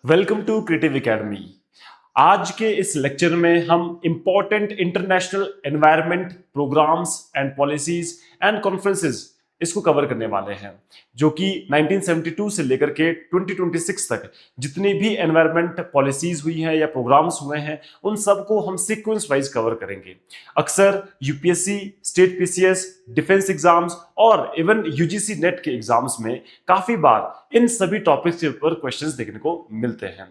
Welcome to creative academy. आज के इस लेक्चर में हम important international environment programmes and policies and conferences इसको कवर करने वाले हैं, जो कि 1972 से लेकर के 2026 तक जितनी भी एनवायरनमेंट पॉलिसीज हुई हैं या प्रोग्राम्स हुए हैं उन सबको हम सीक्वेंस वाइज कवर करेंगे। अक्सर UPSC, state PCS, defence exams और इवन यूजीसी नेट के एग्जाम्स में काफी बार इन सभी टॉपिक्स के ऊपर क्वेश्चंस देखने को मिलते हैं।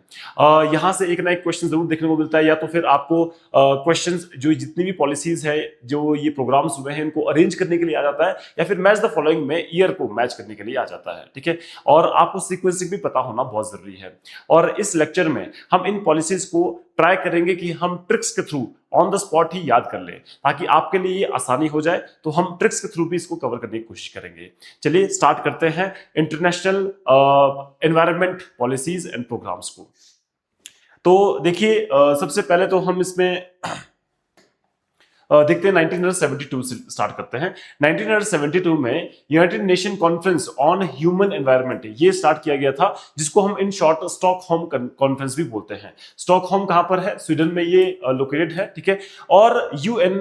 यहाँ से एक ना एक क्वेश्चन जरूर देखने को मिलता है, या तो फिर आपको क्वेश्चंस जो जितनी भी पॉलिसीज है, जो ये प्रोग्राम्स हुए हैं, इनको अरेंज करने के लिए आ जाता है, या फिर मैच द फॉलोइंग में ईयर को मैच करने के लिए आ जाता है। ठीक है, और आपको सीक्वेंसिंग भी पता होना बहुत जरूरी है। और इस लेक्चर में हम इन पॉलिसीज को ट्राई करेंगे कि हम ट्रिक्स के थ्रू ऑन द स्पॉट ही याद कर लें, ताकि आपके लिए ये आसानी हो जाए। तो हम ट्रिक्स के थ्रू भी इसको कवर करने की कोशिश करेंगे। चलिए स्टार्ट करते हैं international environment policies and programmes को। तो देखिए, सबसे पहले तो हम इसमें देखते हैं 1972 से स्टार्ट करते हैं। 1972 में United nation conference on human environment ये स्टार्ट किया गया था, जिसको हम इन शॉर्ट स्टॉकहोम कॉन्फ्रेंस भी बोलते हैं। स्टॉकहोम कहां पर है? स्वीडन में ये लोकेटेड है। ठीक है, और यूएन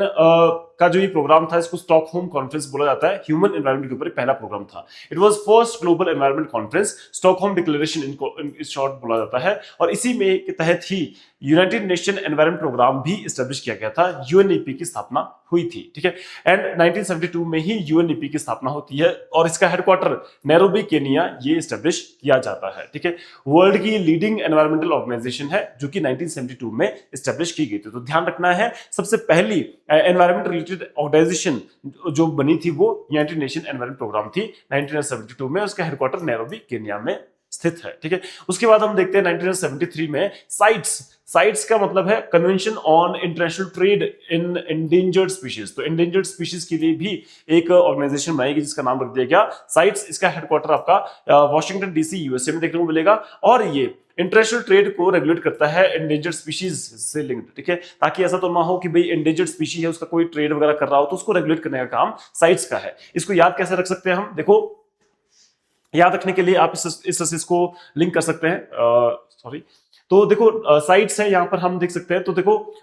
का जो ये प्रोग्राम था, इसको स्टॉकहोम कॉन्फ्रेंस बोला जाता है। ह्यूमन एनवायरनमेंट के ऊपर पहला प्रोग्राम था। It was first global environment conference, Stockholm declaration इनको शॉर्ट बोला जाता है। और इसी में के तहत ही यूनाइटेड नेशन एनवायरनमेंट प्रोग्राम भी एस्टेब्लिश किया गया था। यूएनईपी की स्थापना हुई थी। ठीक है, एंड 1972 में ही यूएनईपी की स्थापना होती है और इसका हेडक्वार्टर नैरोबी केनिया ये एस्टेब्लिश किया जाता है। ठीक है, वर्ल्ड की लीडिंग एनवायरमेंटल ऑर्गेनाइजेशन है, जो कि 1972 में एस्टेब्लिश की गई थी। तो ध्यान रखना है, सबसे पहली एनवायरमेंट रिलेटेड ऑर्गेनाइजेशन जो बनी थी वो यूनाइटेड नेशन एनवायरनमेंट प्रोग्राम थी 1972 में। उसका हेडक्वार्टर नैरोबी केनिया में स्थित है। ठीक है, उसके बाद हम देखते हैं 1973 में साइट्स का मतलब है convention on international trade in endangered species. तो एंडेंजर्ड स्पीशीज के लिए भी एक ऑर्गेनाइजेशन बनाएगी, जिसका नाम रख दिया गया साइट्स। इसका हेडक्वार्टर आपका वॉशिंगटन डीसी यूएसए में देखने को मिलेगा, और ये इंटरनेशनल ट्रेड को रेगुलेट करता है एंडेंजर्ड स्पीशीज से लिंक्ड। ठीक है, ताकि ऐसा तो ना हो कि भाई एंडेंजर्ड स्पीशीज है, उसका कोई ट्रेड वगैरह कर रहा हो, तो उसको रेगुलेट करने का काम साइट्स का है। इसको याद कैसे रख सकते हैं हम? देखो, याद रखने के लिए आप इस को लिंक कर सकते हैं। सॉरी, तो देखो साइट्स है, यहां पर हम देख सकते हैं। तो देखो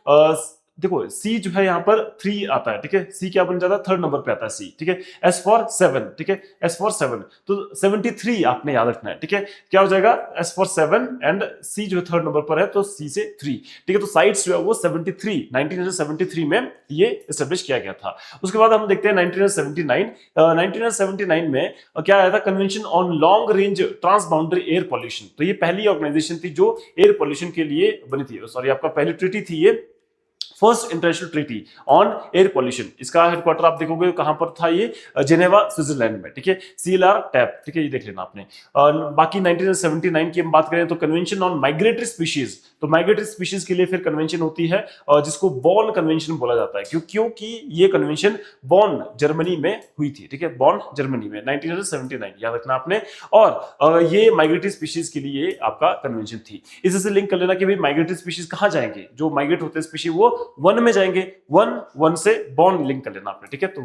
सी जो है यहाँ पर 3 आता है। ठीक है, सी क्या बन जाता है? 3rd नंबर पे आता है सी। ठीक है, एस फॉर 7। ठीक है, एस फॉर 7, तो 73 आपने याद रखना है। ठीक है, क्या हो जाएगा? एस फॉर 7 एंड सी जो है 3rd नंबर पर है, तो सी से 3। ठीक है, तो साइट्स जो है वो 1973 में ये एस्टेब्लिश किया गया था। उसके बाद हम देखते हैं 1979 में क्या आया था? Convention on long range transboundary air pollution. तो ये पहली ऑर्गेनाइजेशन थी जो एयर पॉल्यूशन के लिए बनी थी। सॉरी, आपका पहली ट्रीटी थी ये, first international treaty on air pollution. इसका हेडक्वार्टर आप देखोगे कहां पर था? ये जेनेवा, स्विट्जरलैंड में। ठीक है, सीएलआर टैप। ठीक है, ये देख लेना आपने। बाकी 1979 की हम बात करें तो कन्वेंशन ऑन माइग्रेटरी स्पीशीज। तो माइग्रेटरी स्पीशीज के लिए फिर कन्वेंशन होती है, जिसको बॉन कन्वेंशन बोला जाता है, क्योंकि ये कन्वेंशन बॉन जर्मनी में हुई थी। ठीक है, बॉन जर्मनी में 1979, याद रखना आपने। और ये माइग्रेटरी स्पीशीज के लिए आपका कन्वेंशन थी। इसी से लिंक कर लेना कि भाई माइग्रेटरी स्पीशीज कहां जाएंगे? जो माइग्रेट होते हैं स्पीशीज वो वन में जाएंगे। वन से बॉन लिंक कर लेना आपने। ठीक है, तो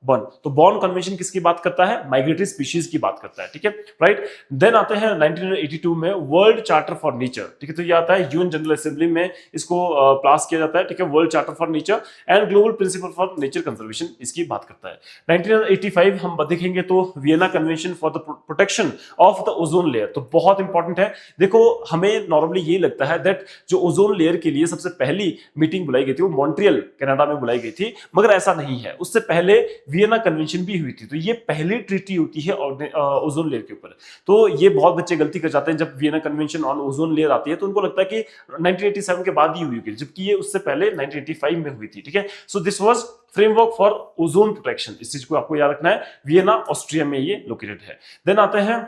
वन तो बॉन कन्वेंशन किसकी बात करता है? माइग्रेटरी स्पीशीज की बात करता है। ठीक है, राइट। देन आते हैं 1982 में वर्ल्ड चार्टर फॉर नेचर। ठीक है, तो ये आता है यूएन जनरल असेंबली में, इसको पास किया जाता है। ठीक है, world charter for nature and global principle for nature conservation, इसकी बात करता है। 1985 हम देखेंगे तो Vienna convention for the protection of the ozone layer. तो बहुत इंपॉर्टेंट है। देखो, हमें नॉर्मली ये लगता है दैट जो ओजोन लेयर के लिए सबसे पहली मीटिंग बुलाई गई थी वो मॉन्ट्रियल कनाडा में बुलाई गई थी, मगर ऐसा नहीं है। उससे पहले वियना कन्वेंशन भी हुई थी। तो ये पहली ट्रीटी होती है ओजोन लेयर के ऊपर। तो ये बहुत बच्चे गलती कर जाते हैं, जब Vienna convention on ozone layer आती है तो उनको लगता है कि 1987 के बाद ही हुई होगी, जबकि ये उससे पहले 1985 में हुई थी। ठीक है, so this was framework for ozone protection. इस चीज को आपको याद रखना है। वियना ऑस्ट्रिया में ये लोकेटेड है। देन आते हैं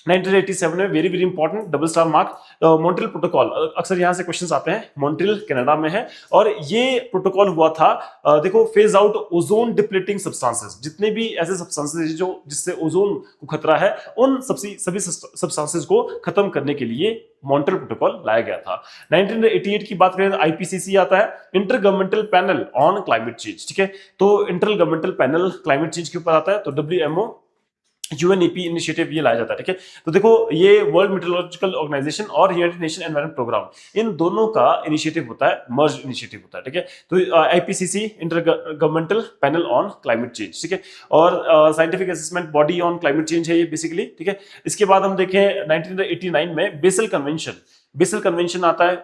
1987 में, very very important, double star mark, Montreal protocol. अक्सर यहां से क्वेश्चंस आते हैं। मॉन्ट्रियल कनाडा में है, और ये प्रोटोकॉल हुआ था, देखो, phase out ozone depleting substances. जितने भी ऐसे सब्सटेंसेस जो जिससे ओजोन को खतरा है, उन सभी सब्सटेंसेस को खत्म करने के लिए मॉन्ट्रियल प्रोटोकॉल लाया गया था। 1988 की बात करें तो आईपीसीसी आता है, inter governmental panel on climate change. ठीक है, तो inter governmental panel climate change के ऊपर आता है। तो डब्ल्यूएमओ यूएनईपी इनिशिएटिव ये लाया जाता है, ठीक है। तो देखो ये वर्ल्ड मेट्रोलॉजिकल ऑर्गेनाइजेशन और यूनाइटेड नेशन एनवायरनमेंट प्रोग्राम, इन दोनों का इनिशिएटिव होता है, मर्ज इनिशिएटिव होता है, ठीक है। तो IPCC inter governmental panel on climate change, ठीक है, और scientific assessment body on climate change है ये बेसिकली, ठीक है। इसके बाद हम देखें 1989 में बेसल कन्वेंशन आता है,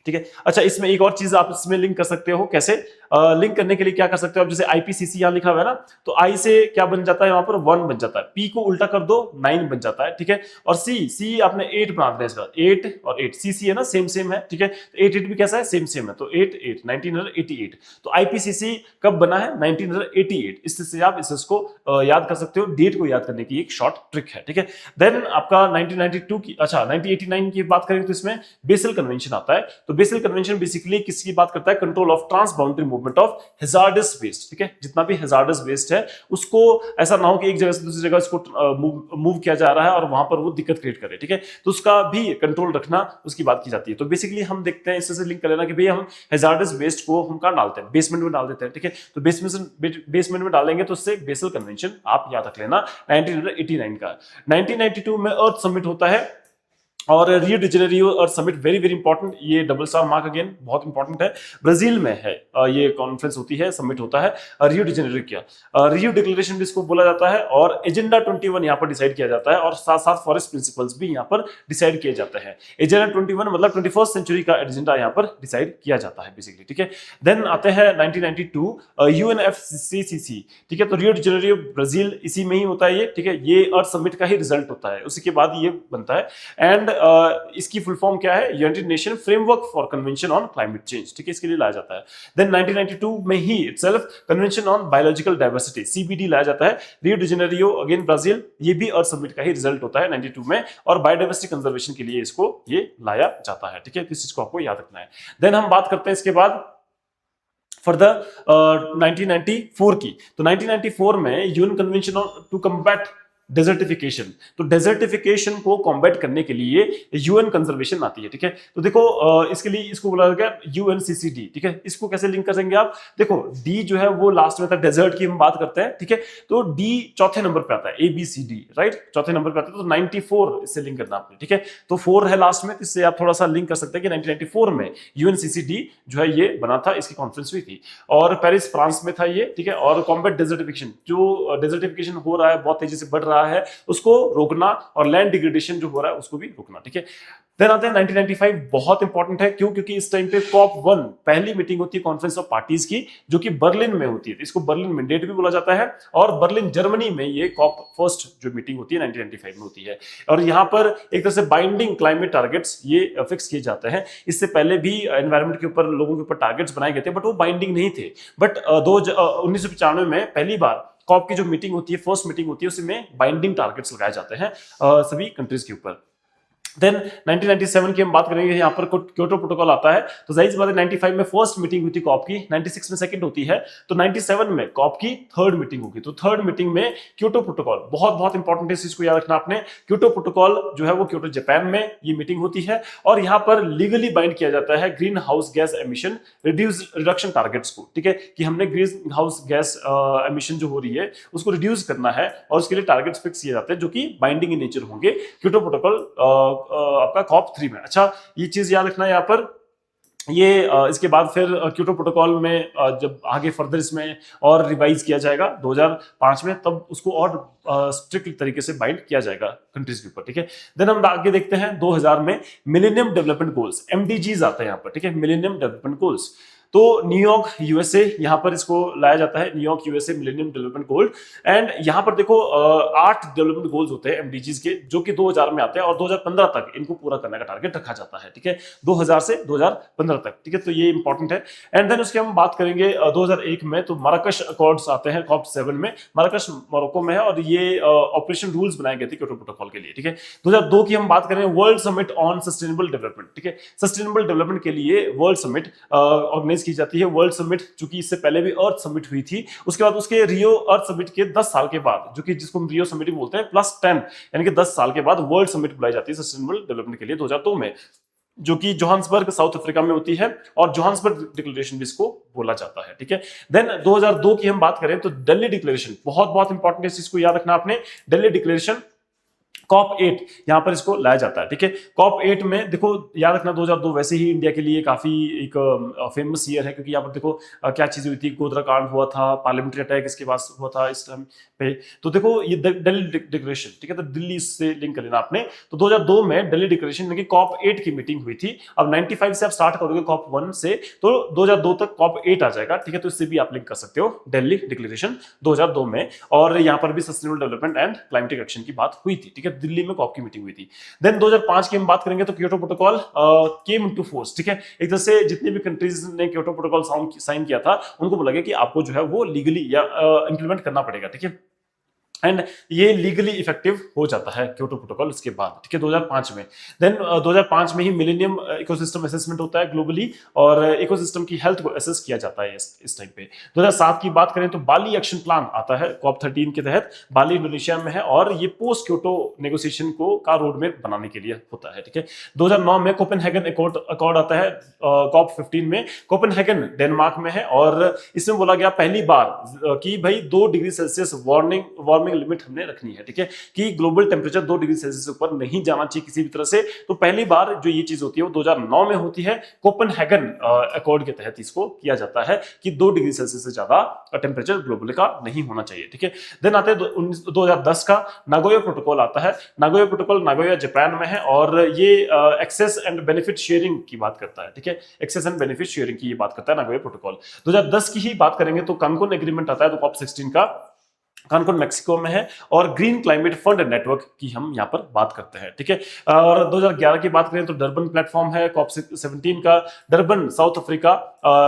ठीक है। अच्छा, इसमें एक और चीज आप इसमें लिंक कर सकते हो, कैसे लिंक करने के लिए क्या कर सकते हो आप, जैसे आईपीसीसी यहां लिखा हुआ है ना, तो आई से क्या बन जाता है वहां पर 1 बन जाता है, पी को उल्टा कर दो 9 बन जाता है, ठीक है। और सी आपने 8 बना दिया इसका, 8 और 8 सी है ना, सेम है, ठीक है। तो 8 भी कैसा है, सेम है, तो 8 1988। तो आईपीसीसी कब बना है, 1988। इससे आप इसको याद कर सकते हो, डेट को याद करने की एक शॉर्ट ट्रिक है, ठीक है। देन आपका 1992 की, अच्छा 1989 की बात करें तो इसमें बेसल कन्वेंशन आता है। तो बेसल कन्वेंशन बेसिकली किसकी बात करता है, control of transboundary movement of hazardous waste, ठीक है। जितना भी हैजार्डस वेस्ट है उसको ऐसा ना हो कि एक जगह से दूसरी जगह उसको मूव किया जा रहा है और वहां पर वो दिक्कत क्रिएट करे, ठीक है। तो उसका भी कंट्रोल रखना, उसकी बात की जाती है। तो बेसिकली हम देखते हैं, इससे लिंक कर लेना कि भैया हम हैजार्डस वेस्ट को हम कहां डालते हैं, बेसमेंट में डाल देते हैं, ठीक है। तो बेसमेंट में डालेंगे तो उससे बेसल कन्वेंशन आप याद रख लेना 1989 का। 1992 में अर्थ समिट होता है और रियो डी जेनेरियो अर्थ समिट, वेरी वेरी इंपॉर्टेंट, ये डबल स्टार मार्क अगेन, बहुत इंपॉर्टेंट है, ब्राजील में है ये कॉन्फ्रेंस होती है, समिट होता है रियो डी जेनेरियो किया, रियो डिक्लेरेशन भी इसको बोला जाता है, और एजेंडा 21 यहाँ पर डिसाइड किया जाता है, और साथ साथ फॉरेस्ट प्रिंसिपल्स भी यहाँ पर डिसाइड किए जाते हैं। एजेंडा 21 मतलब 21st सेंचुरी का एजेंडा यहाँ पर डिसाइड किया जाता है बेसिकली, ठीक है। देन आते हैं 1992 यूएनएफसीसीसी, ठीक है। तो रियो डी जेनेरियो ब्राजील, इसी में ही होता है ये, ठीक है। ये अर्थ समिट का ही रिजल्ट होता है, उसी के बाद ये बनता है। एंड इसकी फुल फॉर्म क्या है, United nation framework for convention on climate change, ठीक है, इसके लिए लाया जाता है। देन 1992 में ही itself convention on biological diversity, CBD लाया जाता है। Rio de Janeiro again Brazil, ये भी अर्थ समिट का ही रिजल्ट होता है 92 में, और बायोडाइवर्सिटी कंजर्वेशन के लिए इसको ये लाया जाता है, ठीक है। इस चीज को आपको याद रखना है। देन हम बात करते हैं इसके बाद फर्दर 1994 की। तो 1994 में UN convention on to combat desertification, तो डेजर्टिफिकेशन को कॉम्बैट करने के लिए यूएन कंजर्वेशन आती है, ठीक है। तो देखो इसके लिए इसको बोला गया यूएनसीसीडी, ठीक है। इसको कैसे लिंक करेंगे आप, देखो डी जो है वो लास्ट में था, डेजर्ट की हम बात करते हैं, ठीक है। तो डी चौथे नंबर पे आता है, ABCD, राइट, चौथे नंबर पे आता है। तो 94 इससे लिंक करना आपने, ठीक है। तो 4 है लास्ट में, इससे आप थोड़ा सा लिंक कर सकते हैं कि 1994 में यूएनसीसीडी जो है ये बना था, इसकी कॉन्फ्रेंस हुई थी, और पेरिस फ्रांस में था ये, ठीक है। और कॉम्बैट डेजर्टिफिकेशन, जो डेजर्टिफिकेशन हो रहा है, बहुत तेजी से बढ़ रहा है, उसको रोकना, और लैंड डिग्रेडेशन जो हो रहा है उसको भी रोकना, ठीक है। देन आते हैं 1995, बहुत इंपॉर्टेंट है, क्यों, क्योंकि इस टाइम पे COP1 पहली मीटिंग होती है कॉन्फ्रेंस ऑफ पार्टीज की, जो कि बर्लिन में होती है। इसको बर्लिन मैंडेट भी बोला जाता है, और बर्लिन जर्मनी में ये COP फर्स्ट जो मीटिंग होती है 1995 में होती है। और यहाँ पर एक तरह से बाइंडिंग क्लाइमेट टारगेट्स ये फिक्स किए जाते हैं। इससे पहले भी एनवायरमेंट के ऊपर, लोगों के ऊपर टारगेट्स बनाए गए थे, बट वो बाइंडिंग नहीं थे। बट 1995 में पहली बार कॉप की जो मीटिंग होती है, फर्स्ट मीटिंग होती है, उसमें बाइंडिंग टारगेट्स लगाए जाते हैं सभी कंट्रीज के ऊपर। देन 1997 की हम बात करेंगे, यहाँ पर क्योटो प्रोटोकॉल आता है। तो जाहिर सी बात है 95 में फर्स्ट मीटिंग हुई थी कॉप की, 96 में सेकंड होती है, तो 97 में कॉप की थर्ड मीटिंग होगी। तो थर्ड मीटिंग में क्योटो प्रोटोकॉल, बहुत बहुत इंपॉर्टेंट है, इस चीज को याद रखना आपने। क्योटो प्रोटोकॉल जो है वो क्योटो जापान में ये मीटिंग होती है, और यहाँ पर लीगली बाइंड किया जाता है green house gas emission reduction targets को, ठीक है, कि हमने ग्रीन हाउस गैस एमिशन जो हो रही है उसको रिड्यूस करना है, और उसके लिए टारगेट्स फिक्स किए जाते हैं जो कि बाइंडिंग इन नेचर होंगे क्योटो प्रोटोकॉल आपका COP3 में। अच्छा, ये चीज याद रखना है यहाँ पर। ये इसके बाद फिर क्योटो प्रोटोकॉल में जब आगे फर्दर इसमें और रिवाइज किया जाएगा 2005 में, तब उसको और स्ट्रिक्ट तरीके से बाइंड किया जाएगा कंट्रीज के ऊपर, ठीक है। देन हम आगे देखते हैं 2000 में मिलेनियम डेवलपमेंट गोल्स, MDGs आते हैं यहाँ पर, ठीक है, मिलेनियम डेवलपमेंट गोल्स। तो न्यूयॉर्क USA यहाँ पर इसको लाया जाता है, New York USA millennium development goal. And यहाँ पर देखो 8 डेवलपमेंट गोल्स होते हैं MDGs के, जो कि 2000 में आते हैं, और 2015 तक इनको पूरा करने का टारगेट रखा जाता है, ठीक है, 2000 से 2015 तक, ठीक है। तो ये इंपॉर्टेंट है। एंड देन उसके हम बात करेंगे 2001 में, तो माराकश अकॉर्ड्स आते हैं COP7 में, माराकश मोरक्को में है, और ये ऑपरेशन रूल्स बनाए गए थे क्योटो प्रोटोकॉल के लिए, ठीक है। 2002 की हम बात करें, world summit on sustainable development, ठीक है, सस्टेनेबल डेवलपमेंट के लिए वर्ल्ड समिट ऑर्गेनाइज की जाती है। वर्ल्ड समिट, चूंकि इससे पहले भी अर्थ समिट हुई थी, उसके बाद उसके रियो अर्थ समिट के 10 साल के बाद, जो कि जिसको हम रियो समिट बोलते हैं, +10, यानी कि 10 साल के बाद वर्ल्ड समिट बुलाई जाती है सस्टेनेबल डेवलपमेंट के लिए 2002 में। जो कि जोहान्सबर्ग साउथ अफ्रीका में होती है, और जोहान्सबर्ग डिक्लेरेशन भी इसको बोला जाता है, ठीक है। देन 2002 की हम बात करें तो दिल्ली डिक्लेरेशन, बहुत बहुत इंपॉर्टेंट है, इस चीज को याद रखना आपने। दिल्ली डिक्लेरेशन कॉप 8 यहां पर इसको लाया जाता है, ठीक है। कॉप 8 में देखो याद रखना 2002 वैसे ही इंडिया के लिए काफी एक फेमस ईयर है, क्योंकि यहाँ पर देखो क्या चीजें हुई थी, गोधरा कांड हुआ था, पार्लियामेंट्री अटैक इसके बाद हुआ था इस टाइम पे। तो देखो ये दिल्ली डिक्लेरेशन, ठीक है, तो दिल्ली से लिंक कर लेना आपने। तो 2002 में दिल्ली डिक्लेरेशन में कॉप 8 की मीटिंग हुई थी। अब 95 से आप स्टार्ट करोगे कॉप 1 से, तो 2002 तक कॉप 8 आ जाएगा, ठीक है। तो इससे भी आप लिंक कर सकते हो दिल्ली डिक्लेरेशन 2002 में, और यहाँ पर भी sustainable development and climatic action की बात हुई थी, ठीक है। दिल्ली में कॉप की मीटिंग हुई थी। देन 2005 की हम बात करेंगे तो Kyoto protocol came into force, ठीक है। एक तरह से जितने भी कंट्रीज ने क्योटो प्रोटोकॉल साइन किया था उनको बोला गया कि आपको जो है वो लीगली या इंप्लीमेंट करना पड़ेगा, ठीक है। एंड ये लीगली इफेक्टिव हो जाता है क्योटो प्रोटोकॉल इसके बाद, ठीक है, 2005 में। देन 2005 में ही मिलेनियम इकोसिस्टम असेसमेंट होता है ग्लोबली, और इकोसिस्टम की हेल्थ को असेस किया जाता है इस टाइम पे। 2007 की बात करें तो बाली एक्शन प्लान आता है कॉप 13 के तहत, बाली इंडोनेशिया में है, और ये पोस्ट क्योटो नेगोशिएशन को का रोड मैप बनाने के लिए होता है, ठीक है। 2009 में कोपेनहेगन अकॉर्ड आता है कॉप 15 में। कोपेनहेगन डेनमार्क में है, और इसमें बोला गया पहली बार कि भाई 2 डिग्री सेल्सियस वार्मिंग लिमिट हमने रखनी है, ठीक है, कि ग्लोबल टेंपरेचर 2 डिग्री सेल्सियस से ऊपर नहीं जाना चाहिए किसी भी तरह से। तो पहली बार जो ये चीज होती है वो 2009 में होती है, कोपेनहेगन अकॉर्ड के तहत इसको किया जाता है कि 2 डिग्री सेल्सियस से ज्यादा टेंपरेचर ग्लोबल का नहीं होना चाहिए, ठीक है। देन आते हैं 2010 का नागोया प्रोटोकॉल आता है। नागोया प्रोटोकॉल नागोया जापान में है, और ये एक्सेस एंड बेनिफिट शेयरिंग की बात करता है, ठीक है, एक्सेस एंड बेनिफिट शेयरिंग की ये बात करता है नागोया प्रोटोकॉल। 2010 की ही बात करेंगे तो कानकुन एग्रीमेंट आता है, तो कॉप 16 का, कानकुन मेक्सिको में है, और ग्रीन क्लाइमेट फंड नेटवर्क की हम यहाँ पर बात करते हैं, ठीक है। और 2011 की बात करें तो डरबन प्लेटफॉर्म है कॉप 17 का, डरबन साउथ अफ्रीका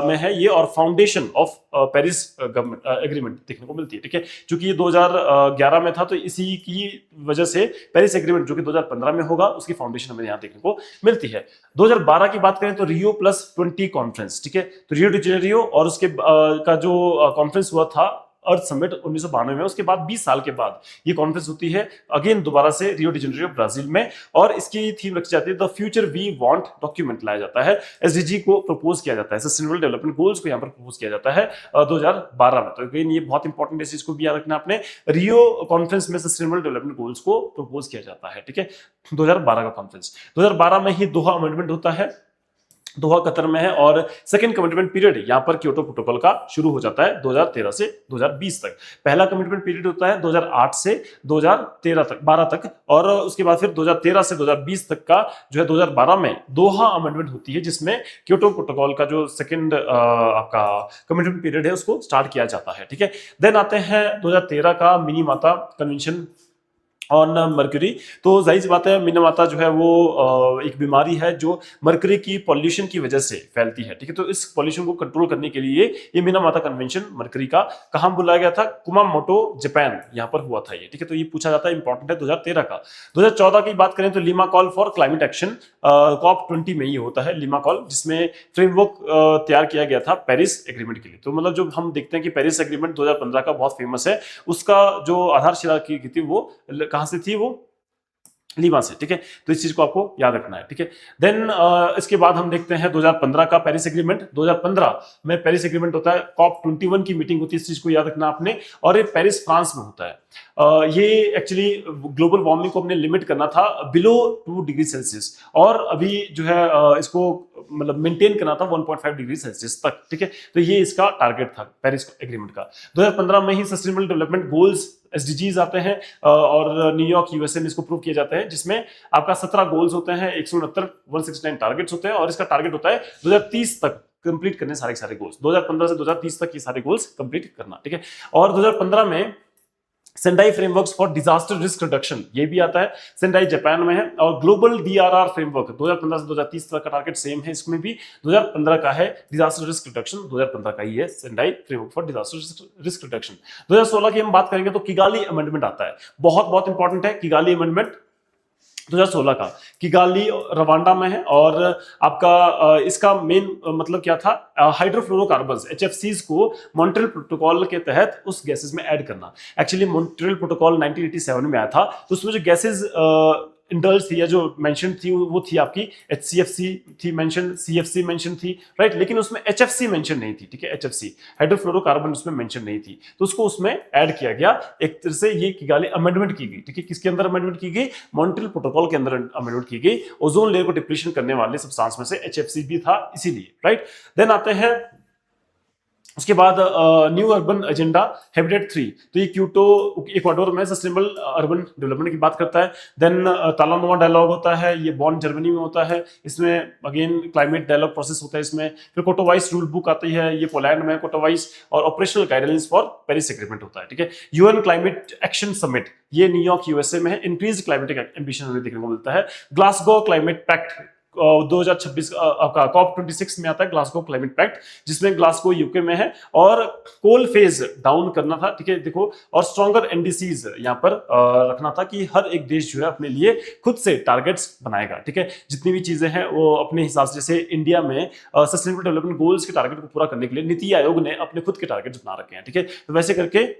में है ये, और foundation of Paris government agreement देखने को मिलती है, ठीक है। क्योंकि ये 2011 में था, तो इसी की वजह से पेरिस एग्रीमेंट जो कि 2015 में होगा उसकी फाउंडेशन हमें यहाँ देखने को मिलती है। 2012 की बात करें तो रियो +20 कॉन्फ्रेंस, ठीक है, तो रियो डी जेनेरियो और उसके का जो कॉन्फ्रेंस हुआ था अर्थ समिट 1992 में, उसके बाद 20 साल के बाद ये कॉन्फ्रेंस होती है अगेन दोबारा से रियो डी जेनेरियो ब्राजील में, और इसकी थीम रखी जाती है the future we want document लाया जाता है, एसडीजी को प्रपोज किया जाता है, सस्टेनेबल डेवलपमेंट गोल्स को यहाँ पर प्रपोज किया जाता है 2012 में। तो अगेन ये बहुत इंपॉर्टेंट है, इसको भी याद रखना आपने, रियो कॉन्फ्रेंस में सस्टेनेबल डेवलपमेंट गोल्स को प्रपोज किया जाता है, ठीक है, 2012 का कॉन्फ्रेंस। 2012 में ही दोहा अमेंडमेंट होता है, दोहा कतर में है, और सेकंड कमिटमेंट पीरियड यहां पर क्योटो प्रोटोकॉल का शुरू हो जाता है 2013 से 2020 तक। पहला कमिटमेंट पीरियड होता है 2008 से 2013 तक 12 तक, और उसके बाद फिर 2013 से 2020 तक का जो है 2012 में दोहा अमेंडमेंट होती है, जिसमें क्योटो प्रोटोकॉल का जो सेकंड आपका कमिटमेंट पीरियड है उसको स्टार्ट किया जाता है, ठीक है। देन आते हैं 2013 का मिनीमाता कन्वेंशन ऑन मर्क्यूरी। तो जाहिर सी बात है मिनीमाता जो है वो एक बीमारी है जो मर्क्यूरी की पॉल्यूशन की वजह से फैलती है, ठीक है। तो इस पॉल्यूशन को कंट्रोल करने के लिए ये मिनीमाता कन्वेंशन मर्क्यूरी का कहाँ बुलाया गया था, कुमामोटो जापान यहाँ पर हुआ था ये, ठीक है। तो ये पूछा जाता है, इंपॉर्टेंट है 2013 का। 2014 की बात करें तो Lima call for climate action COP 20 में ये होता है लीमा कॉल, जिसमें फ्रेमवर्क तैयार किया गया था पेरिस एग्रीमेंट के लिए। तो मतलब जो हम देखते हैं कि पेरिस एग्रीमेंट 2015 का बहुत फेमस है, उसका जो आधारशिला की थी वो कहां से थी, वो लीमा से, ठीक है। तो इस चीज को आपको याद रखना है, ठीक है। देन इसके बाद हम देखते हैं 2015 का पेरिस एग्रीमेंट। 2015 में पेरिस एग्रीमेंट होता है, कॉप 21 की मीटिंग होती है, इस चीज को याद रखना आपने, और ये पेरिस फ्रांस में होता है। ये एक्चुअली ग्लोबल वार्मिंग को हमने लिमिट करना था बिलो 2 डिग्री सेल्सियस, और अभी जो है इसको मतलब मेंटेन करना था 1.5 डिग्री सेल्सियस तक, ठीक है। तो ये इसका टारगेट था पेरिस एग्रीमेंट का। 2015 में ही सस्टेनेबल डेवलपमेंट गोल्स एसडीजीज आते हैं, और न्यूयॉर्क यूएसए में इसको प्रूव किया जाता है, जिसमें आपका 17 गोल्स होते हैं, 169 टारगेट्स होते हैं, और इसका टारगेट होता है 2030 तक कंप्लीट करने सारे गोल्स, 2015 से 2030 तक ये सारे गोल्स कंप्लीट करना, ठीक है। और 2015 में Sendai frameworks for disaster risk reduction ये भी आता है, सेंडाई जापान में है, और ग्लोबल डीआरआर फ्रेमवर्क 2015 से 2030 तक का टारगेट सेम है, इसमें भी 2015 का है, डिजास्टर रिस्क रिडक्शन 2015 का ही है, Sendai framework for disaster risk reduction. 2016 की हम बात करेंगे तो किगाली अमेंडमेंट आता है, बहुत बहुत इंपॉर्टेंट है किगाली अमेंडमेंट 2016 का, किगाली रवांडा में है, और आपका इसका मेन मतलब क्या था, हाइड्रोफ्लोरोकार्बन्स HFCs को मॉन्ट्रियल प्रोटोकॉल के तहत उस गैसेस में ऐड करना। एक्चुअली मॉन्ट्रियल प्रोटोकॉल 1987 में आया था, तो उसमें जो गैसेस इंडल्स थी या जो मेंशन थी वो थी आपकी HCFC थी मेंशन, CFC मेंशन थी, राइट, लेकिन उसमें HFC मेंशन नहीं थी, ठीक है, HFC हाइड्रोफ्लोरोकार्बन उसमें मेंशन नहीं थी, तो उसको उसमें ऐड किया गया। एक तरह से ये किगाली अमेंडमेंट की गई, ठीक है, किसके अंदर अमेंडमेंट की गई, मॉन्ट्रियल प्रोटोकॉल के अंदर अमेंडमेंट की गई, ओजोन लेयर को डिप्लीशन करने वाले सब्सटेंस में से HFC भी था इसीलिए, राइट। देन आते हैं उसके बाद न्यू अर्बन एजेंडा हैबिटेट 3, तो ये क्योटो इक्वाडोर में सस्टेनेबल अर्बन डेवलपमेंट की बात करता है। देन तालानोवा डायलॉग होता है, ये बॉन जर्मनी में होता है, इसमें अगेन क्लाइमेट डायलॉग प्रोसेस होता है इसमें। फिर कोटोवाइस रूल बुक आती है, ये पोलैंड में कोटोवाइस, और operational guidelines for Paris agreement होता है, ठीक है। यूएन क्लाइमेट एक्शन समिट, ये न्यूयॉर्क यूएसए में है, इंक्रीज क्लाइमेटिक एम्बिशन हमें देखने को मिलता है। ग्लासगो क्लाइमेट पैक्ट 2026 आपका COP26 में आता है, ग्लासगो क्लाइमेट पैक्ट, जिसमें ग्लासगो यूके में है, और कोल फेज डाउन करना था, ठीक है, देखो, और स्ट्रॉन्गर एनडीसीज यहाँ पर रखना था कि हर एक देश जो है अपने लिए खुद से टारगेट्स बनाएगा, ठीक है, जितनी भी चीजें हैं वो अपने हिसाब से। जैसे इंडिया में सस्टेनेबल डेवलपमेंट गोल्स के टारगेट को पूरा करने के लिए नीति आयोग ने अपने खुद के टारगेट्स बना रखे हैं, ठीक है, तो वैसे करके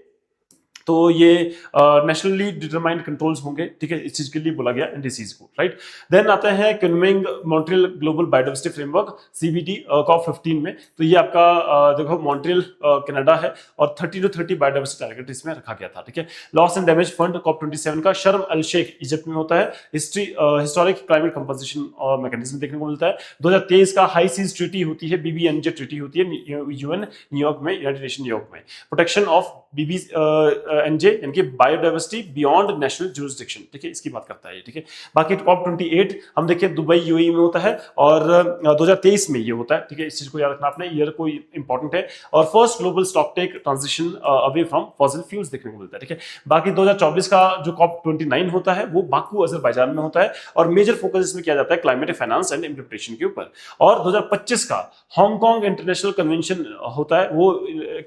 तो ये नेशनली डिटरमाइंड कंट्रोल्स होंगे, ठीक है, इस चीज के लिए बोला गया एनडीसीज को, राइट। देन आता है conveying Montreal global biodiversity framework CBD COP15 में, तो ये आपका देखो मॉन्ट्रियल कनाडा है, और 30 to 30 बायोडाइवर्सिटी टारगेट इसमें रखा गया था, ठीक है। Loss and damage fund COP27 का शर्म अल शेख इजिप्ट में होता है, हिस्टोरिक क्लाइमेट कंपोजिशन और मैकेनिज्म देखने को मिलता है। 2023 का हाई सीज ट्रीटी होती है, BBNJ ट्रीटी होती है, यूएन न्यूयॉर्क में, यूनाइटेड नेशन न्यूयॉर्क में, प्रोटेक्शन ऑफ BBNJ यानी कि बायोडाइवर्सिटी बियॉन्ड नेशनल जुरिस्डिक्शन, ठीक है, इसकी बात करता है, ठीक है। बाकी COP28 हम देखिए दुबई UAE में होता है, और 2023 में ये होता है, ठीक है, इस चीज को याद रखना आपने, ईयर को इंपॉर्टेंट है। और first global stock take transition away from fossil fuels देखने को मिलता है, ठीक है। बाकी 2024 का जो COP29 होता है वो बाकू अजरबैजान में होता है, और मेजर फोकस इसमें किया जाता है क्लाइमेट फाइनेंस एंड इम्प्लीमेंटेशन के ऊपर। और 2025 का हांगकांग इंटरनेशनल कन्वेंशन होता है, वो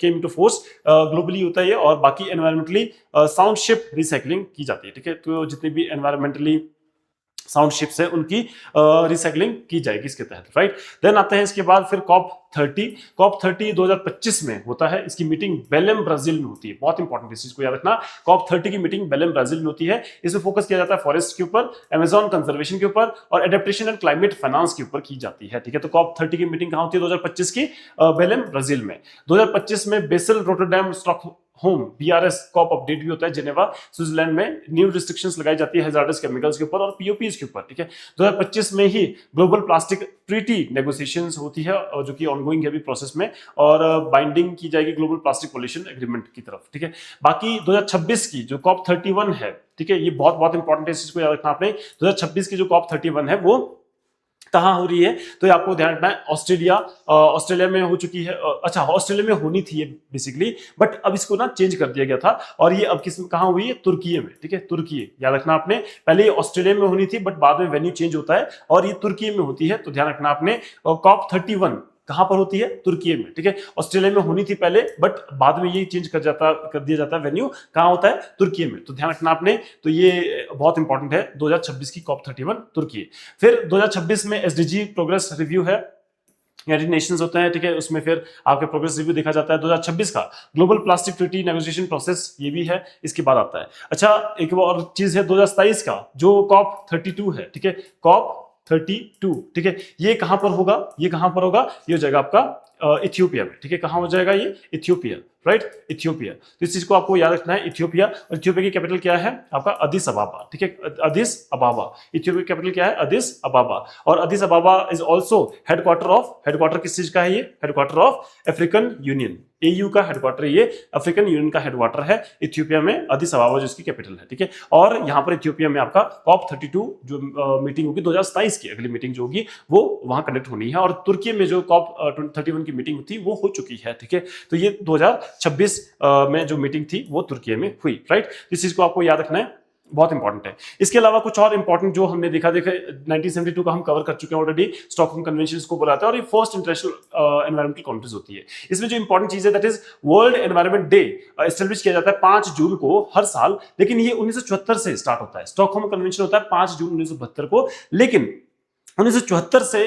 केम इनटू फोर्स, ग्लोबली होता है ये, और बाकी एनवायरमेंटली साउंड शिप रिसाइकलिंग की जाती है, ठीक है, तो जितने भी एनवायरमेंटली साउंड शिप्स है उनकी रिसाइकलिंग की जाएगी इसके तहत, राइट। देन आते हैं इसके बाद फिर COP30 2025 में होता है, इसकी मीटिंग बेलेम ब्राजील में होती है, बहुत इंपॉर्टेंट इस चीज को याद रखना, COP30 की मीटिंग बेलेम ब्राजील में होती है। इसमें फोकस किया जाता है फॉरेस्ट के ऊपर, अमेजॉन कंजर्वेशन के ऊपर, और एडेप्टेशन एंड क्लाइमेट फाइनेंस के ऊपर की जाती है, ठीक है। तो COP30 की मीटिंग कहां होती है 2025 की, बेलेम ब्राजील में। 2025 में Basel Rotterdam Stockholm BRS COP update भी होता है जेनेवा स्विट्जरलैंड में, न्यू रिस्ट्रिक्शंस लगाई जाती है हैजार्डस केमिकल्स के ऊपर और POPs के ऊपर, ठीक है। 2025 में ही ग्लोबल प्लास्टिक ट्रीटी नेगोशिएशंस होती है, और जो कि ऑनगोइंग है अभी प्रोसेस में, और बाइंडिंग की जाएगी ग्लोबल प्लास्टिक पॉल्यूशन एग्रीमेंट की तरफ, ठीक है। बाकी 2026 की जो COP31 है, ठीक है, ये बहुत बहुत इंपॉर्टेंट है, इस चीज को याद रखना आपने। 2026 की जो COP31 है वो कहाँ हो रही है, तो ये आपको ध्यान रखना है, ऑस्ट्रेलिया में हो चुकी है, अच्छा ऑस्ट्रेलिया में होनी थी ये बेसिकली, बट अब इसको ना चेंज कर दिया गया था, और ये अब किस कहाँ हुई है, तुर्की में, ठीक है, तुर्की, याद रखना आपने, पहले ये ऑस्ट्रेलिया में होनी थी, बट बाद में वेन्यू चेंज होता है और ये तुर्की में होती है, तो ध्यान रखना आपने। COP31 कहां पर होती है, तुर्की में, ठीक है। ऑस्ट्रेलिया में होनी थी पहले, बट बाद में ये चेंज कर दिया जाता है, वेन्यू कहां होता है, तुर्की में, तो ध्यान रखना आपने। तो ये बहुत इंपॉर्टेंट है, 2026 की COP31 तुर्की। फिर 2026 में SDG प्रोग्रेस रिव्यू है, यूनाइटेड नेशंस होते हैं, ठीक है, उसमें फिर आपके प्रोग्रेस रिव्यू देखा जाता है। 2026 का global plastic treaty negotiation process ये भी है, इसके बाद आता है। अच्छा एक और चीज है 2027 का जो COP32 है, ठीक है, COP32, ठीक है, ये कहां पर होगा, ये कहां पर होगा, ये हो जाएगा आपका इथियोपिया में, ठीक है, कहां हो जाएगा ये, इथियोपिया, राइट, इथियोपिया। तो इस चीज को आपको याद रखना है, इथियोपिया, और इथियोपिया की कैपिटल क्या है आपका, अदिस अबाबा, ठीक है, अदिस अबाबा, इथियोपिया की कैपिटल क्या है, अदिस अबाबा, और अदिस अबाबा इज आल्सो हेडक्वार्टर किस चीज का है, ये headquarter of African union, AU का हेडक्वार्टर, ये अफ्रीकन यूनियन का हेडक्वार्टर है इथियोपिया में, अदिस अबाबा जो इसकी कैपिटल है, ठीक है। और यहाँ पर इथियोपिया में आपका COP32 जो मीटिंग होगी 2027 की, अगली मीटिंग जो होगी वो वहां कंडक्ट होनी है, और तुर्की में जो COP31 की मीटिंग थी वो हो चुकी है, ठीक है। तो ये 2026 में जो मीटिंग थी वो तुर्की में हुई, राइट। इस चीज को आपको याद रखना है, बहुत इंपॉर्टेंट है। इसके अलावा कुछ और इंपॉर्टेंट जो हमने देखा 1972 का हम कवर कर चुके हैं ऑलरेडी, स्टॉकहोम कन्वेंशन को बुलाता है, और ये फर्स्ट इंटरनेशनल एनवायरमेंटल कॉन्फ्रेंस होती है। इसमें जो इंपॉर्टेंट चीज है that is world environment day establish किया जाता है 5 जून को हर साल, लेकिन ये 1974 से स्टार्ट होता है। स्टॉकहोम कन्वेंशन होता है 5 जून 1972 को, लेकिन 1974 से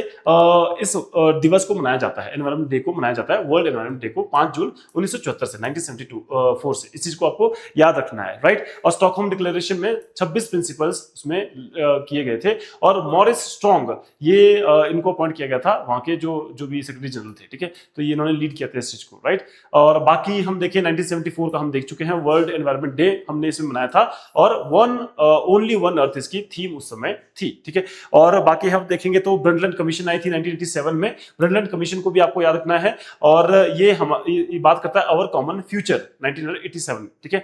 इस दिवस को मनाया जाता है, एनवायरमेंट डे को मनाया जाता है, वर्ल्ड एनवायरमेंट डे को 5 जून 1974 से 1972 4 से। इस चीज को आपको याद रखना है, राइट। और स्टॉकहोम डिक्लेरेशन में 26 प्रिंसिपल्स उसमें किए गए थे, और मॉरिस स्ट्रॉन्ग ये इनको अपॉइंट किया गया था, वहां के जो भी सेक्रेटरी जनरल थे, ठीक है। तो ये इन्होंने लीड किया था इस चीज को, राइट। और बाकी हम देखें 1974 का हम देख चुके हैं, वर्ल्ड एनवायरमेंट डे हमने इसमें मनाया था, और ओनली वन अर्थ इसकी थीम उस समय थी, ठीक है। और बाकी हम देखेंगे तो ब्रंडलैंड कमीशन आई थी 1987 में। ब्रंडलैंड कमीशन को भी आपको याद रखना है, और ये बात करता है अवर कॉमन फ्यूचर 1987, ठीक है।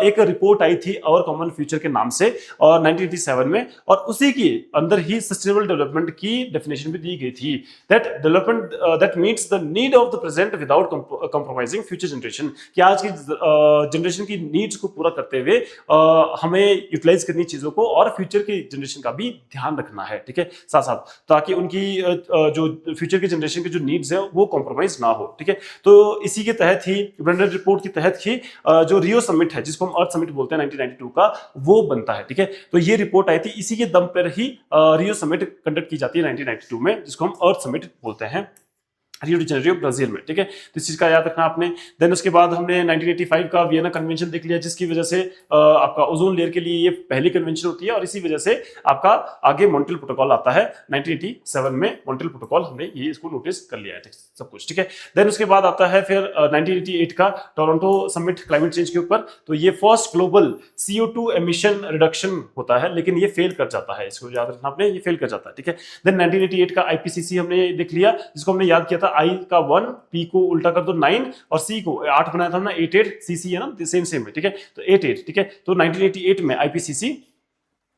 एक रिपोर्ट आई थी अवर कॉमन फ्यूचर के नाम से, और 1987 में, और उसी के अंदर ही सस्टेनेबल डेवलपमेंट की डेफिनेशन भी दी गई थी, that development that meets the need of the present without compromising future generation, कि आज की जनरेशन की नीड्स को पूरा करते हुए हमें यूटिलाइज करनी चीजों को, और फ्यूचर की जनरेशन का भी ध्यान रखना है, ठीक है, साथ साथ, ताकि उनकी जो फ्यूचर की जनरेशन की जो नीड्स है वो कॉम्प्रोमाइज ना हो, ठीक है। तो इसी के तहत ही, ब्रंडलैंड रिपोर्ट के तहत ही जो रियो समिट है, जिसको हम अर्थ समिट बोलते हैं 1992 का, वो बनता है, ठीक है। तो ये रिपोर्ट आई थी, इसी के दम पर ही रियो समिट कंडक्ट की जाती है 1992 में, जिसको हम अर्थ समिट बोलते हैं, रियो डी जेनेरियो ब्राजील में, ठीक है। तो इस चीज का याद रखना आपने। देन उसके बाद हमने 1985 का वियना कन्वेंशन देख लिया, जिसकी वजह से आपका ओजोन लेयर के लिए ये पहली कन्वेंशन होती है, और इसी वजह से आपका आगे मॉन्ट्रियल प्रोटोकॉल आता है 1987 में। मॉन्ट्रियल प्रोटोकॉल हमने ये इसको नोटिस कर लिया है, सब कुछ, ठीक है। देन उसके बाद आता है फिर 1988 का टोरंटो समिट क्लाइमेट चेंज के ऊपर। तो ये first global CO2 emission reduction होता है, लेकिन ये फेल कर जाता है, इसको याद रखना आपने, ये फेल कर जाता है, ठीक है। देन 1988 का IPCC हमने देख लिया, जिसको हमने याद किया था, I का 1, P को उल्टा कर दो 9, और C को 8 बनाया था हमने, 88, CC है ना, सेम है, ठीक है। तो 88, ठीक है। तो 1988 में IPCC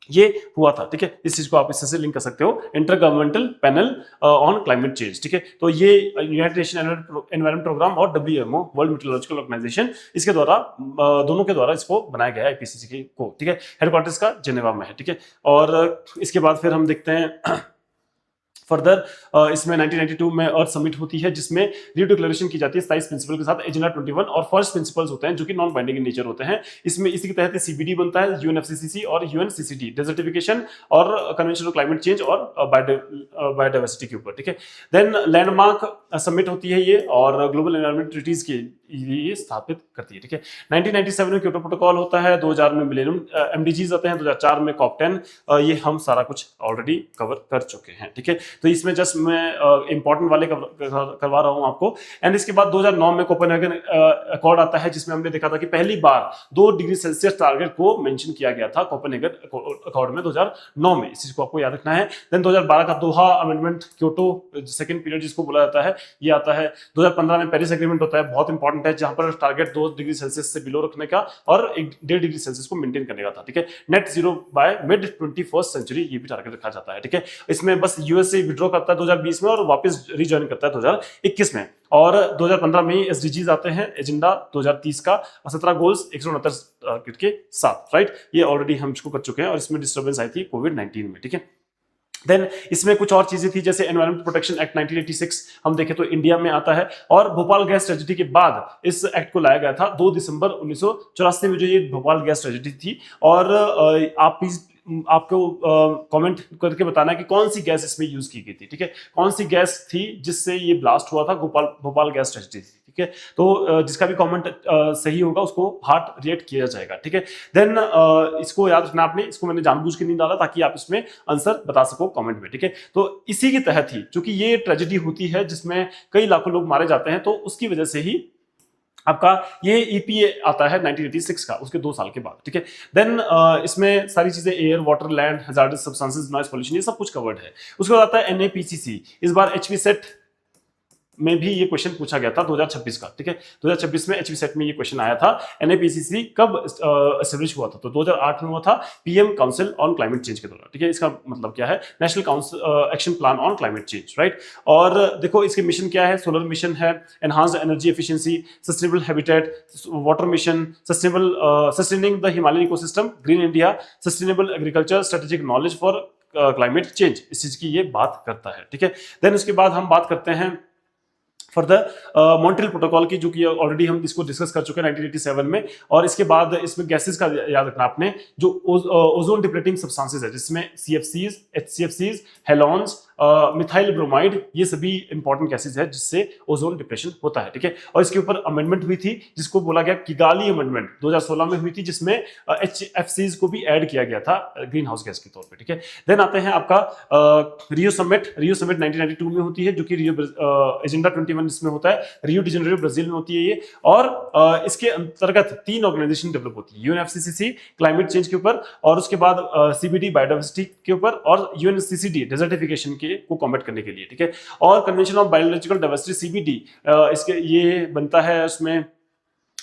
ये हुआ था, ठीक है। इस चीज को आप इससे लिंक कर सकते हो, inter governmental panel on climate change, ठीक है। तो ये यूनाइटेड नेशन एनवायरनमेंट प्रोग्राम और WMO वर्ल्ड मेट्रोलॉजिकल ऑर्गेनाइजेशन, इसके द्वारा दोनों के द्वारा इसको बनाया गया है IPCC को, ठीक है। हेडक्वार्टर्स का जेनेवा में है, ठीक है। और इसके बाद फिर हम देखते हैं फर्दर, इसमें 1992 में अर्थ समिट होती है, जिसमें रियो डिक्लेरेशन की जाती है 27 प्रिंसिपल के साथ, एजेंडा 21 और फर्स्ट प्रिंसिपल्स होते हैं, जो कि नॉन बाइंडिंग इन नेचर होते हैं। इसमें इसी के तहत CBD बनता है, UNFCCC और UNCCD, डेजर्टिफिकेशन और कन्वेंशन ऑन क्लाइमेट चेंज और बायोडाइवर्सिटी के ऊपर, ठीक है। देन लैंडमार्क समिट होती है ये, और ग्लोबल एनवायरमेंट ट्रीटीज के ये स्थापित करती है, ठीक है। 1997 में क्योटो प्रोटोकॉल होता है, 2000 में मिलेनियम MDGs आते हैं, 2004 में COP10, ये हम सारा कुछ ऑलरेडी कवर कर चुके हैं, ठीक है। तो इसमें जस्ट मैं इंपॉर्टेंट वाले करवा रहा हूं आपको। एंड इसके बाद 2009 में कोपेनहेगन अकॉर्ड आता है, जिसमें हमने देखा था कि पहली बार 2 डिग्री सेल्सियस टारगेट को मेंशन किया गया था कोपेनहेगन अकॉर्ड में 2009 में, इस चीज को आपको याद रखना है। देन 2012 का दोहा अमेंडमेंट, क्योटो सेकंड पीरियड जिसको बोला जाता है, ये आता है। 2015 में पेरिस एग्रीमेंट होता है, बहुत इंपॉर्टेंट है, जहां पर टारगेट 2 डिग्री सेल्सियस से बिलो रखने का और 1.5 डिग्री सेल्सियस को मेंटेन करने का था, ठीक है। Net zero by mid 21st century, ये भी टारगेट रखा जाता है, ठीक है। इसमें बस यूएसए विड्रॉ करता है 2020 में, और वापस रिजॉइन करता है 2021 में, और 2015 में SDGs आते हैं, एजेंडा 2030 का, और 17 गोल्स 169 टारगेट के साथ, राइट। ये ऑलरेडी हम इसको कर चुके हैं, और इसमें डिस्टर्बेंस आई थी कोविड-19 में, ठीक है। देन इसमें कुछ और चीजें थी, जैसे एनवायरमेंट प्रोटेक्शन एक्ट 1986 हम देखें तो इंडिया में आता है, और भोपाल गैस ट्रेजेडी के बाद इस एक्ट को लाया गया था 2 दिसंबर 1984 में, जो ये भोपाल गैस ट्रेजेडी थी। और आप प्लीज आपको कमेंट करके बताना है कि कौन सी गैस इसमें यूज की गई थी, ठीक है। कौन सी गैस थी जिससे ये ब्लास्ट हुआ था, भोपाल गैस ट्रेजेडी थी, ठीक है। तो जिसका भी कमेंट सही होगा उसको हार्ट रिएक्ट किया जाएगा, ठीक है। देन इसको याद रखना आपने, इसको मैंने जानबूझ के नहीं डाला ताकि आप इसमें आंसर बता सको कमेंट में, ठीक है। तो इसी के तहत ही, चूंकि ये ट्रेजेडी होती है जिसमें कई लाखों लोग मारे जाते हैं, तो उसकी वजह से ही आपका ये EPA आता है 1986 का, उसके 2 साल के बाद, ठीक है। देन इसमें सारी चीजें air, water, land, hazards substances, noise pollution, ये सब कुछ कवर्ड है। उसके बाद आता है NAPCC, इस बार HVSET में भी ये क्वेश्चन पूछा गया था 2026 का, ठीक है। 2026 में HVSET में ये क्वेश्चन आया था। NAPCC कब एस्टेब्लिश हुआ था, तो 2008 में हुआ था, PM council on climate change के दौरान, ठीक है। इसका मतलब क्या है, national council action plan on climate change, right. और देखो इसके मिशन क्या है, सोलर मिशन है, enhanced energy efficiency, sustainable habitat, water mission, sustaining the Himalayan ecosystem, green India, sustainable agriculture, strategic knowledge for climate change, इस चीज की ये बात करता है, ठीक है। देन उसके बाद हम बात करते हैं फर्दर मॉन्ट्रियल प्रोटोकॉल की, जो कि ऑलरेडी हम इसको डिस्कस कर चुके हैं 1987 में। और इसके बाद इसमें गैसेस का याद रखना आपने, जो ओजोन डिप्लेटिंग सब्सटेंसेस है, जिसमें CFCs, HCFCs, halons, methyl bromide, ये सभी इंपॉर्टेंट गैसेज है जिससे ओजोन डिप्रेशन होता है, ठीक है। और इसके ऊपर अमेंडमेंट हुई थी जिसको बोला गया किगाली अमेंडमेंट 2016 में हुई थी, जिसमें HFCs को भी ऐड किया गया था ग्रीन हाउस गैस के तौर पे, ठीक है। देन आते हैं आपका रियो समिट 1992 में होती है, जो कि रियो एजेंडा 21 इसमें होता है, रियो डी जेनेरो ब्राजील में होती है ये। और इसके अंतर्गत 3 ऑर्गेनाइजेशन डेवलप होती है, UNFCCC क्लाइमेट चेंज के ऊपर, और उसके बाद CBD बायोडाइवर्सिटी के ऊपर, और UNCCD डेजर्टिफिकेशन के को कॉम्बैट करने के लिए, ठीक है। और convention of biological diversity CBD इसके ये बनता है, उसमें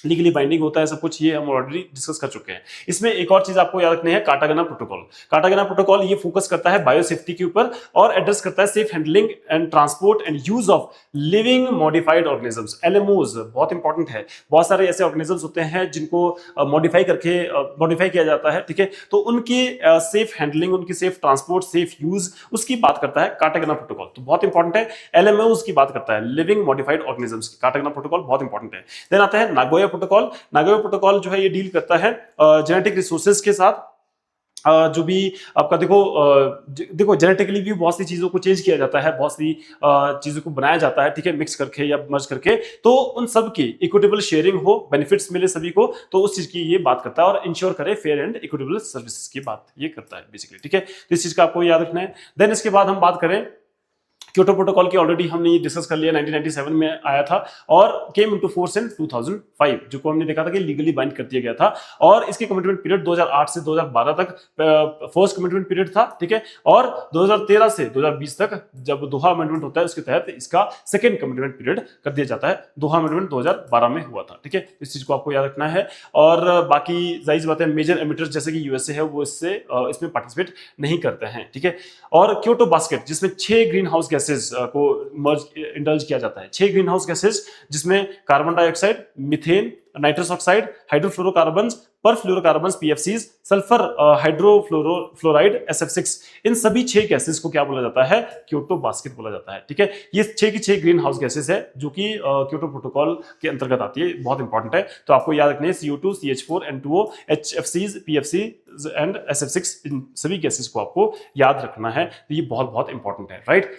लीगली बाइंडिंग होता है सब कुछ, ये हम ऑलरेडी डिस्कस कर चुके हैं। इसमें एक और चीज आपको याद रखनी है, कार्टागेना प्रोटोकॉल। कार्टागेना प्रोटोकॉल ये फोकस करता है बायोसेफ्टी के ऊपर और एड्रेस करता है safe handling and transport and use of living modified organisms, LMOs, बहुत इंपॉर्टेंट है। बहुत सारे ऐसे ऑर्गेनिजम्स होते हैं जिनको मॉडिफाई किया जाता है, ठीक है। तो उनकी सेफ हैंडलिंग, उनकी सेफ ट्रांसपोर्ट, सेफ यूज, उसकी बात करता है कार्टागेना प्रोटोकॉल, तो बहुत इंपॉर्टेंट है। LMOs की बात करता है, लिविंग मॉडिफाइड ऑर्गेनिजम्स की, कार्टागेना प्रोटोकॉल बहुत इंपॉर्टेंट है। देन आता है नागोया प्रोटोकॉल। नागोया प्रोटोकॉल जो है ये डील करता है जेनेटिक रिसोर्सेज के साथ, जो भी आपका देखो जेनेटिकली भी बहुत सी चीजों को चेंज किया जाता है, बहुत सी चीजों को बनाया जाता है, ठीक है, मिक्स करके या मर्ज करके, तो उन सब की इक्विटेबल शेयरिंग हो, बेनिफिट्स मिले सभी को, तो उस चीज की ये बात करता है, और इंश्योर करे फेयर एंड इक्विटेबल सर्विसेज की बात ये करता है बेसिकली, ठीक है। तो इस चीज का आपको याद रखना है। देन इसके बाद हम बात करें क्योटो प्रोटोकॉल की, ऑलरेडी हमने ये डिस्कस कर लिया, 1997 में आया था और केम इनटू फोर्स इन 2005, जो को हमने देखा था कि लीगली बाइंड कर दिया गया था। और इसके कमिटमेंट पीरियड 2008 से 2012 तक फर्स्ट कमिटमेंट पीरियड था, ठीक है। और 2013 से 2020 तक जब दोहा अमेंडमेंट होता है उसके तहत इसका सेकंड कमिटमेंट पीरियड कर दिया जाता है। दोहा अमेंडमेंट 2012 में हुआ था, ठीक है। इस चीज को आपको याद रखना है। और बाकी जाहिर सी बात है, मेजर एमिटर्स जैसे कि यूएसए है वो इसमें पार्टिसिपेट नहीं करते हैं, ठीक है। और क्योटो बास्केट जिसमें 6 ग्रीन हाउस गैसेज को मर्ज इंडल्ज किया जाता है, 6 ग्रीन हाउस गैसेज जिसमें carbon dioxide, methane, nitrous oxide, hydrofluorocarbons, perfluorocarbons PFCs, sulphur hydrofluoride SF6, इन सभी 6 गैसेस को क्या बोला जाता है, क्योटो बास्केट बोला जाता है, ठीक है। ये 6 की 6 ग्रीन हाउस गैसेस है जो कि क्योटो प्रोटोकॉल के अंतर्गत आती है, बहुत इंपॉर्टेंट है। तो आपको याद रखना है CO2, CH4, N2O, HFCs, PFC and SF6, इन सभी गैसेस को आपको याद रखना है, तो ये बहुत बहुत इंपॉर्टेंट है, राइट।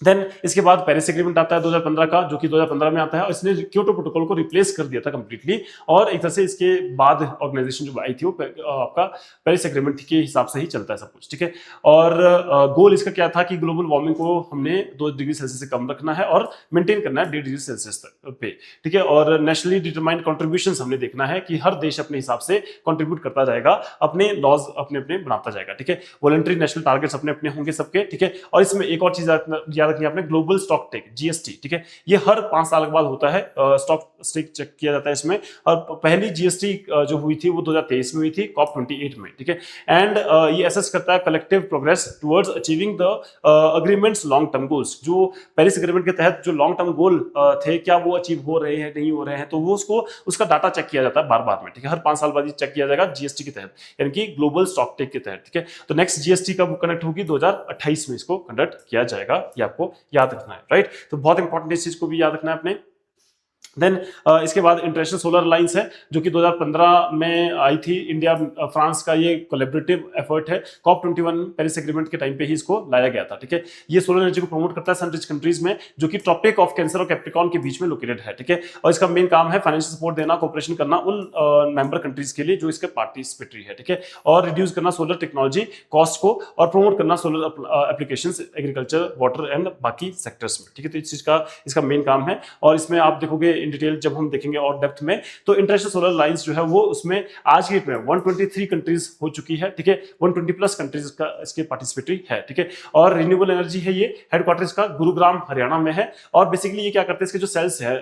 देन इसके बाद पेरिस एग्रीमेंट आता है 2015 का, जो कि 2015 में आता है, और इसने क्योटो प्रोटोकॉल को रिप्लेस कर दिया था कंप्लीटली। और एक तरह से इसके बाद ऑर्गेनाइजेशन जो आई थी वो आपका पेरिस एग्रीमेंट के हिसाब से ही चलता है सब कुछ, ठीक है। और गोल इसका क्या था कि ग्लोबल वार्मिंग को हमने 2 डिग्री सेल्सियस से कम रखना है और मेंटेन करना है 1.5 डिग्री सेल्सियस पे, ठीक है। और नेशनली डिटरमाइंड कॉन्ट्रीब्यूशन हमने देखना है कि हर देश अपने हिसाब से कॉन्ट्रीब्यूट करता जाएगा, अपने लॉज अपने अपने बनाता जाएगा, ठीक है। वॉलंटरी नेशनल टारगेट्स अपने अपने होंगे सबके, ठीक है। और इसमें एक और चीज याद रखनी है आपने, ग्लोबल स्टॉक टेक GST, ठीक है। ये हर 5 साल के बाद होता है, स्टॉक टेक चेक किया जाता है इसमें। और पहली GST जो हुई थी वो 2023 में हुई थी, COP28 में, ठीक है। एंड ये असेस करता है collective progress towards achieving the agreements long term goals, जो पेरिस एग्रीमेंट के तहत जो लॉन्ग टर्म गोल थे क्या वो अचीव हो रहे हैं नहीं हो रहे हैं, तो वो उसका डाटा चेक किया जाता है बार बार में, ठीक है। हर 5 साल बाद ये चेक किया जाएगा GST के तहत, यानी कि ग्लोबल स्टॉक टेक के तहत, ठीक है। तो नेक्स्ट GST कब कंडक्ट होगी, 2028 में इसको कंडक्ट किया जाएगा, ये आपको याद रखना है, राइट। तो बहुत इंपॉर्टेंट इस चीज को भी याद रखना है आपने। देन इसके बाद इंटरनेशनल सोलर अलायंस है जो कि 2015 में आई थी, इंडिया फ्रांस का ये कोलैबोरेटिव एफर्ट है। COP21 पेरिस एग्रीमेंट के टाइम पे ही इसको लाया गया था, ठीक है। ये सोलर एनर्जी को प्रमोट करता है सन रिच कंट्रीज में, जो कि ट्रॉपिक ऑफ कैंसर और कैप्रिकॉर्न के बीच में लोकेटेड है, ठीक है। और इसका मेन काम है फाइनेंशियल सपोर्ट देना, कोऑपरेशन करना उन मेंबर कंट्रीज के लिए जो इसके पार्टिसिपेटरी है, ठीक है। और रिड्यूस करना सोलर टेक्नोलॉजी कॉस्ट को, और प्रमोट करना solar applications agriculture, water and बाकी सेक्टर्स में, ठीक है। तो इस चीज का इसका मेन काम है। और इसमें आप देखोगे इन डिटेल जब हम देखेंगे और डेप्थ में, तो इंटरनेशनल सोलर अलायंस जो है वो उसमें आज की डेट में 123 कंट्रीज हो चुकी है, ठीक है। 120 प्लस कंट्रीज का इसके पार्टिसिपेटरी है, ठीक है। और रिन्यूएबल एनर्जी है, ये हेडक्वार्टर इसका गुरुग्राम हरियाणा में है। और बेसिकली ये क्या करते हैं, इसके जो सेल्स है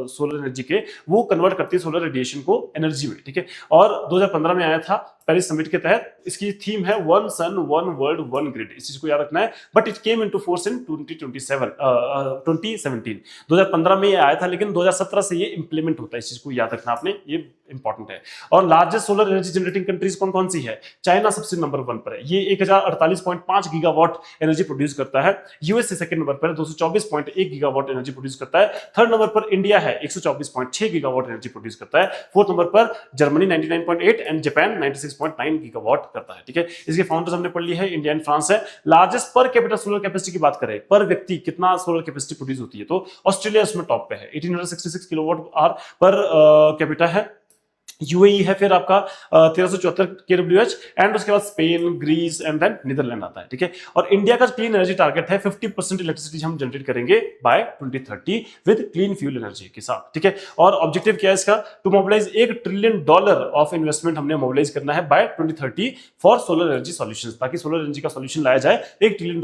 सोलर एनर्जी के, वो कन्वर्ट करती है सोलर रेडिएशन को एनर्जी में, ठीक है। और 2015 में आया था पेरिस समिट के तहत। इसकी थीम है 1 सन 1 वर्ल्ड 1 ग्रिड, इस चीज को याद रखना है। But it came into force in 2017 2015 में ये आया था, लेकिन 2017 से ये इंप्लीमेंट होता है, इस चीज को याद रखना आपने, ये इंपॉर्टेंट है। और largest solar energy generating countries कौन कौन सी है, चाइना सबसे नंबर 1 पर है, ये 1048.5 गीगावाट एनर्जी प्रोड्यूस करता है। यूएसए सेकंड नंबर पर 224.1 गीगावाट एनर्जी प्रोड्यूस करता है। थर्ड नंबर पर इंडिया है, 124.6 गीगावाट एनर्जी प्रोड्यूस करता है। फोर्थ नंबर पर जर्मनी 99.8 एंड जापान 96 36.9 गीगावाट करता है। ठीक है, इसके फाउंडर्स हमने पढ़ ली है, इंडिया एंड फ्रांस है। लार्जेस्ट पर कैपिटल सोलर कैपेसिटी की बात करें, पर व्यक्ति कितना सोलर कैपेसिटी प्रोड्यूस होती है, तो ऑस्ट्रेलिया उसमें टॉप पे है, 1866 किलोवाट आवर पर कैपिटा है। यूएई है फिर आपका 1374 केडब्ल्यूएच, एंड उसके बाद Spain, Greece and then Netherlands आता है। ठीक है, और इंडिया का क्लीन एनर्जी टारगेट है 50% इलेक्ट्रिसिटी हम जनरेट करेंगे by 2030 with clean fuel energy के साथ। ठीक है, और ऑब्जेक्टिव क्या है इसका, to mobilise $1 trillion of investment हमने मोबिलाइज करना है by 2030 for solar energy solutions, ताकि सोलर एनर्जी का सॉल्यूशन लाया जाए। $1 ट्रिलियन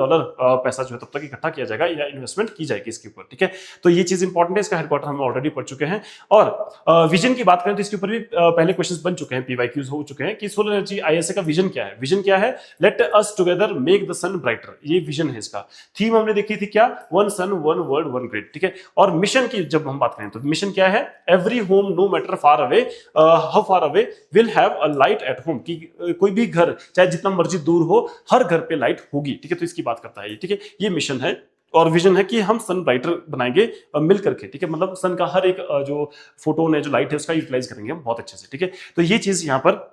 पैसा जो है तब तक इकट्ठा किया जाएगा या इन्वेस्टमेंट की जाएगी इसके ऊपर। ठीक है, तो ये चीज इंपॉर्टेंट है, इसका हेडक्वार्टर हम ऑलरेडी पढ़ चुके हैं। और विजन की बात करें तो इसके ऊपर भी पहले क्वेश्चंस बन चुके हैं, पीवाईक्यूज हो चुके हैं कि सोलर एनर्जी आईएसए का विजन क्या है। विजन क्या है, let us together make the sun brighter, ये विजन है इसका। थीम हमने देखी थी क्या, one sun one world one grid. ठीक है, और मिशन की जब हम बात करें तो मिशन क्या है, every home no matter far away how far away will have a light at home, कि कोई भी घर चाहे जितना मर्जी दूर हो, हर घर पे लाइट होगी। ठीक है, तो इसकी बात करता है ये। ठीक है, ये मिशन है। और विजन है कि हम सन ब्राइटर बनाएंगे मिल करके। ठीक है, मतलब सन का हर एक जो फोटोन है, जो लाइट है, उसका यूटिलाइज करेंगे हम बहुत अच्छे से। ठीक है, तो ये चीज यहाँ पर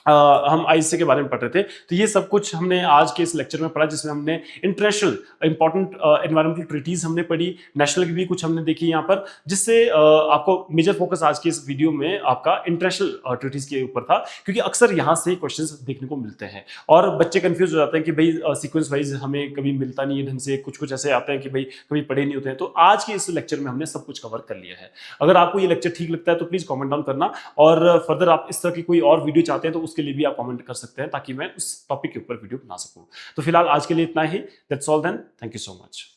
हम आईएसए के बारे में पढ़ रहे थे। तो ये सब कुछ हमने आज के इस लेक्चर में पढ़ा, जिसमें हमने इंटरनेशनल इंपॉर्टेंट एनवायरमेंटल ट्रीटीज हमने पढ़ी, नेशनल की भी कुछ हमने देखी यहाँ पर, जिससे आपको मेजर फोकस आज के इस वीडियो में आपका इंटरनेशनल ट्रीटीज के ऊपर था, क्योंकि अक्सर यहाँ से क्वेश्चंस देखने को मिलते हैं और बच्चे कंफ्यूज हो जाते हैं कि भाई सीक्वेंस वाइज हमें कभी मिलता नहीं है ढंग से, कुछ कुछ ऐसे आते हैं कि भाई कभी पढ़े नहीं होते हैं। तो आज के इस लेक्चर में हमने सब कुछ कवर कर लिया है। अगर आपको ये लेक्चर ठीक लगता है तो प्लीज कॉमेंट डाउन करना, और फर्दर आप इस तरह की कोई और वीडियो चाहते हैं तो उसके लिए भी आप कमेंट कर सकते हैं, ताकि मैं उस टॉपिक के ऊपर वीडियो बना सकूं। तो फिलहाल आज के लिए इतना ही। That's all then, thank you so much.